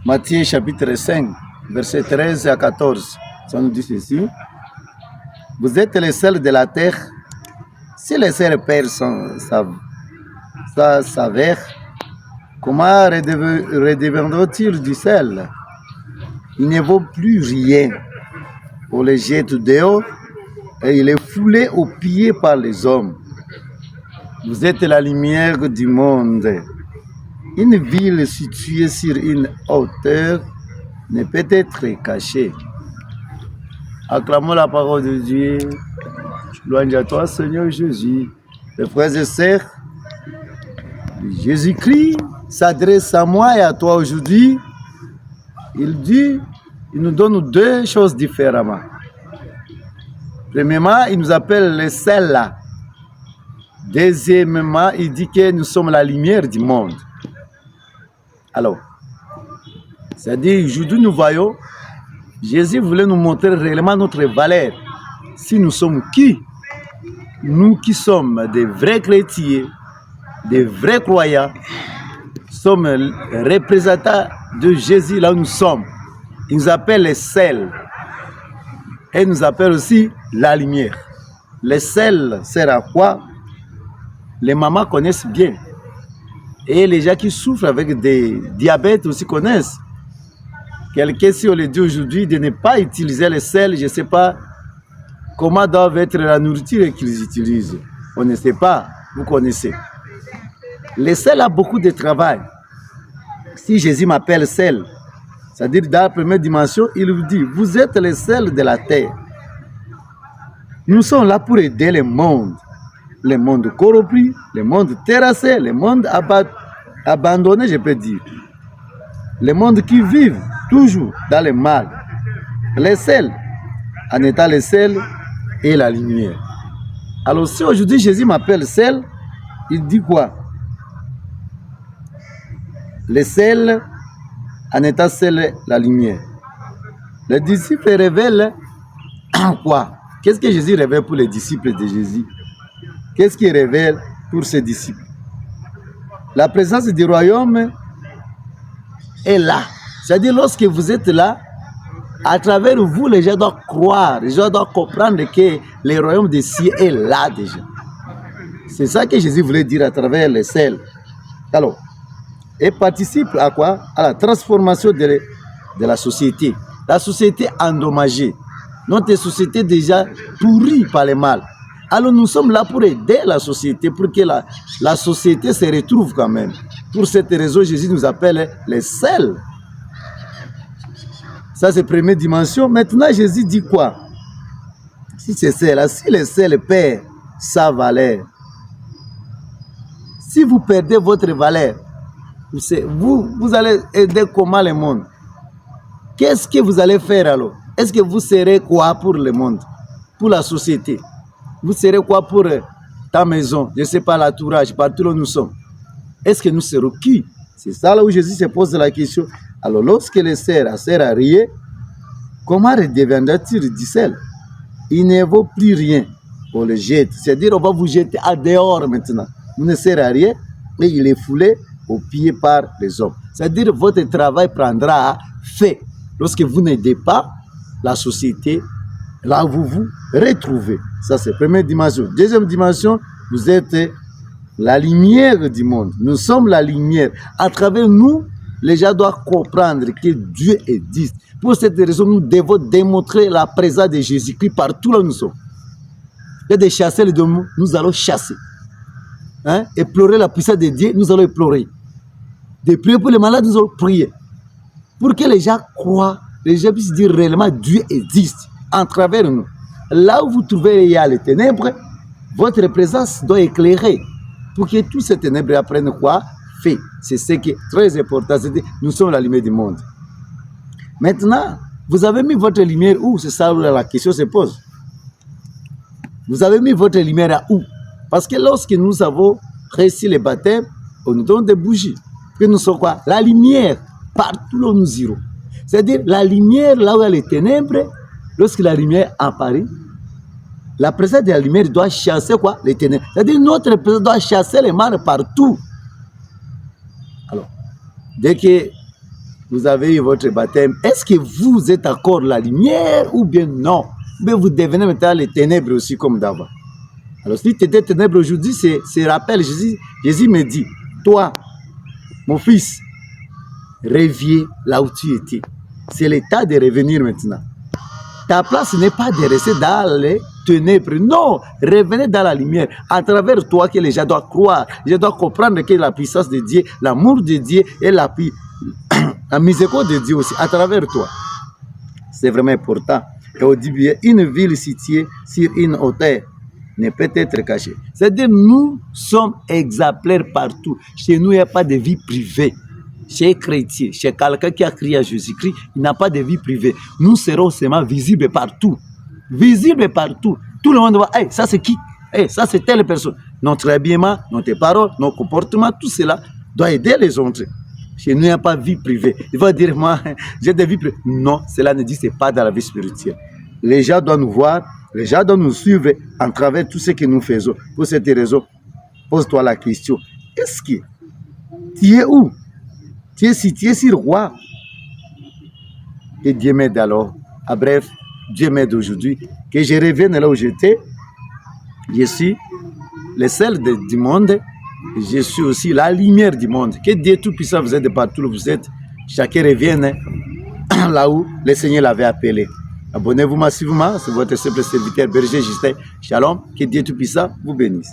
Matthieu chapitre 5, versets 13 à 14. Ça nous dit ceci. Vous êtes les sels de la terre. Si les sels perdent sa saveur, comment redeviendront-ils du sel? Il ne vaut plus rien. On les jette dehors et il est foulé aux pieds par les hommes. Vous êtes la lumière du monde. Une ville située sur une hauteur ne peut être cachée. Acclamons la parole de Dieu. Louange à toi, Seigneur Jésus. Les frères et sœurs, Jésus-Christ s'adresse à moi et à toi aujourd'hui. Il nous donne deux choses différemment. Premièrement, il nous appelle les sels. Deuxièmement, il dit que nous sommes la lumière du monde. Alors, c'est-à-dire, aujourd'hui nous voyons, Jésus voulait nous montrer réellement notre valeur. Si nous sommes qui? Nous qui sommes des vrais chrétiens, des vrais croyants, sommes représentants de Jésus là où nous sommes. Il nous appelle les sels. Et il nous appelle aussi la lumière. Les sels servent à quoi? Les mamans connaissent bien. Et les gens qui souffrent avec des diabètes aussi connaissent. Quelqu'un, si on le dit aujourd'hui, de ne pas utiliser les sels, je ne sais pas comment doit être la nourriture qu'ils utilisent. On ne sait pas, vous connaissez. Les sels a beaucoup de travail. Si Jésus m'appelle sel, c'est-à-dire dans la première dimension, il vous dit, vous êtes les sels de la terre. Nous sommes là pour aider le monde corrompu, le monde terrassé, le monde abandonné, je peux dire. Le monde qui vit toujours dans le mal. Les sels, en étant les sels et la lumière. Alors si aujourd'hui Jésus m'appelle sel, il dit quoi? Les sels, en étant sel, la lumière. Les disciples révèlent quoi? Qu'est-ce que Jésus révèle pour les disciples de Jésus? Qu'est-ce qu'il révèle pour ses disciples? La présence du royaume est là. C'est-à-dire, lorsque vous êtes là, à travers vous, les gens doivent croire, les gens doivent comprendre que le royaume des cieux est là déjà. C'est ça que Jésus voulait dire à travers les sels. Alors, et participe à quoi? À la transformation de la société. La société endommagée. Notre société déjà pourrie par le mal. Alors nous sommes là pour aider la société, pour que la société se retrouve quand même. Pour cette raison, Jésus nous appelle les sels. Ça, c'est la première dimension. Maintenant, Jésus dit quoi? Si c'est sel, si les sels perdent sa valeur, si vous perdez votre valeur, vous allez aider comment le monde? Qu'est-ce que vous allez faire alors? Est-ce que vous serez quoi pour le monde? Pour la société? Vous serez quoi pour ta maison? Je ne sais pas, l'entourage, partout où nous sommes. Est-ce que nous serons qui? C'est ça là où Jésus se pose la question. Alors lorsque les sers sert à rien, comment redeviendra-t-il du sel? Il ne vaut plus rien. On le jette. C'est-à-dire on va vous jeter à dehors maintenant. Vous ne sert à rien et il est foulé aux pieds par les hommes. C'est-à-dire votre travail prendra fin. Lorsque vous n'aidez pas la société, là où vous vous retrouvez. Ça, c'est la première dimension. Deuxième dimension, vous êtes la lumière du monde. Nous sommes la lumière. À travers nous, les gens doivent comprendre que Dieu existe. Pour cette raison, nous devons démontrer la présence de Jésus-Christ partout là où nous sommes. Il y a des chasseurs les démons, nous allons chasser. Éplorer la puissance de Dieu, nous allons éplorer. De prier pour les malades, nous allons prier. Pour que les gens croient, les gens puissent dire réellement Dieu existe en travers nous. Là où vous trouvez il y a les ténèbres, votre présence doit éclairer pour que tous ces ténèbres apprennent quoi? Fait. C'est ce qui est très important. Nous sommes la lumière du monde. Maintenant, vous avez mis votre lumière où? C'est ça où la question se pose. Vous avez mis votre lumière à où? Parce que lorsque nous avons réussi le baptême, on nous donne des bougies. Que nous sommes quoi? La lumière partout où nous irons. C'est-à-dire la lumière là où il y a les ténèbres, lorsque la lumière apparaît, la présence de la lumière doit chasser quoi? Les ténèbres. C'est-à-dire notre présence doit chasser les mal partout. Alors, dès que vous avez eu votre baptême. Est-ce que vous êtes encore la lumière ou bien non? Mais vous devenez maintenant les ténèbres aussi comme d'avant. Alors si tu étais ténèbres aujourd'hui, c'est rappel. Jésus me dit, toi, mon fils, reviens là où tu étais. C'est l'état de revenir maintenant. Ta place n'est pas de rester dans les ténèbres. Non, revenez dans la lumière. À travers toi que les gens doivent croire. Je dois comprendre que la puissance de Dieu, l'amour de Dieu et la miséricorde de Dieu aussi, à travers toi. C'est vraiment important. Et au début, une ville située sur une hauteur ne peut être cachée. C'est-à-dire, nous sommes exemplaires partout. Chez nous, il n'y a pas de vie privée. Chez les chrétiens, chez quelqu'un qui a crié à Jésus-Christ, il n'a pas de vie privée. Nous serons seulement visibles partout. Visibles partout. Tout le monde va, hey, ça c'est qui? Hey, ça c'est telle personne. Notre habillement, notre parole, nos comportements, tout cela doit aider les autres. Chez nous, il n'y a pas de vie privée. Il va dire, moi, j'ai des vies privées. Non, cela ne dit pas dans la vie spirituelle. Les gens doivent nous voir, les gens doivent nous suivre en travers tout ce que nous faisons. Pour cette raison, pose-toi la question. Est-ce que tu es où? Tu es situé sur roi. Que Dieu m'aide alors. À bref, Dieu m'aide aujourd'hui. Que je revienne là où j'étais. Je suis le sel du monde. Je suis aussi la lumière du monde. Que Dieu Tout-Puissant vous aide partout où vous êtes. Chacun revienne là où le Seigneur l'avait appelé. Abonnez-vous massivement. C'est votre simple serviteur Berger Justin. Shalom. Que Dieu Tout-Puissant vous bénisse.